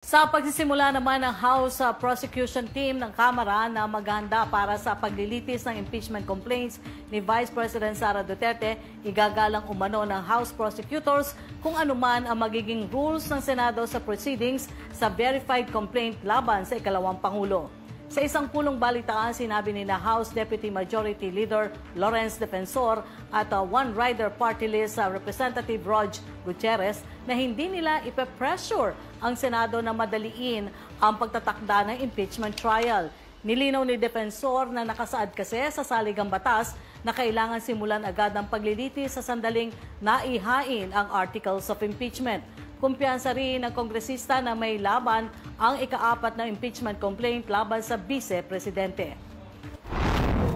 Sa pagsisimula naman ng House Prosecution Team ng Kamara na maghahanda para sa paglilitis ng impeachment complaints ni Vice President Sara Duterte, igagalang umano ng House Prosecutors kung anuman ang magiging rules ng Senado sa proceedings sa verified complaint laban sa ikalawang Pangulo. Sa isang pulong balitaan, sinabi ni House Deputy Majority Leader Lawrence Defensor at One Rider Party List Representative Rog Gutierrez na hindi nila ipe-pressure ang Senado na madaliin ang pagtatakda ng impeachment trial. Nilinaw ni Defensor na nakasaad kasi sa saligang batas na kailangan simulan agad ang paglilitis sa sandaling naihain ang articles of impeachment. Kumpiyansa rin ng kongresista na may laban ang ika-4 na impeachment complaint laban sa Vice-Presidente.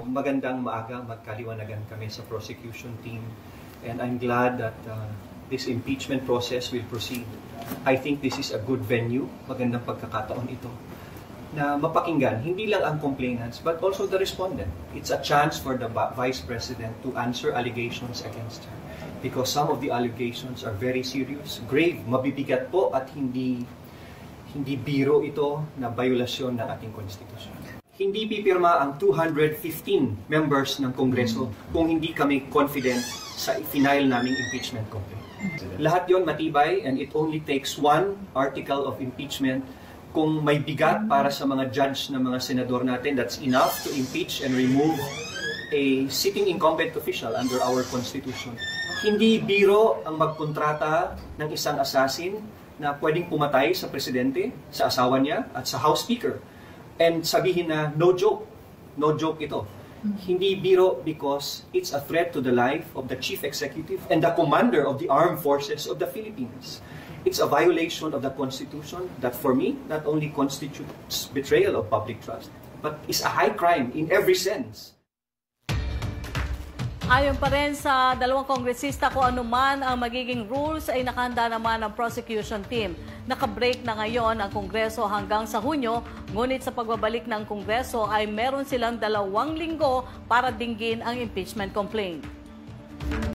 Magandang maaga, magkaliwanagan kami sa prosecution team, and I'm glad that this impeachment process will proceed. I think this is a good venue, magandang pagkakataon ito, na mapakinggan hindi lang ang complainants but also the respondent. It's a chance for the Vice President to answer allegations against her. Because some of the allegations are very serious, grave, mabibigat po at hindi biro ito na biolasyon ng ating konstitusyon. Hindi pipirma ang 215 members ng Kongreso kung hindi kami confident sa final naming impeachment complaint. Lahat yon matibay, and it only takes one article of impeachment. Kung may bigat para sa mga judge na mga senador natin, that's enough to impeach and remove a sitting incumbent official under our Constitution. Hindi biro ang magkontrata ng isang assassin na pwedeng pumatay sa presidente, sa asawa niya, at sa House Speaker. And sabihin na no joke ito. Hindi biro because it's a threat to the life of the Chief Executive and the Commander of the Armed Forces of the Philippines. It's a violation of the Constitution that for me not only constitutes betrayal of public trust, but is a high crime in every sense. Ayon pa rin sa dalawang kongresista, kung anuman ang magiging rules ay nakahanda naman ang prosecution team. Naka-break na ngayon ang Kongreso hanggang sa Hunyo, ngunit sa pagbabalik ng Kongreso ay meron silang 2 linggo para dinggin ang impeachment complaint.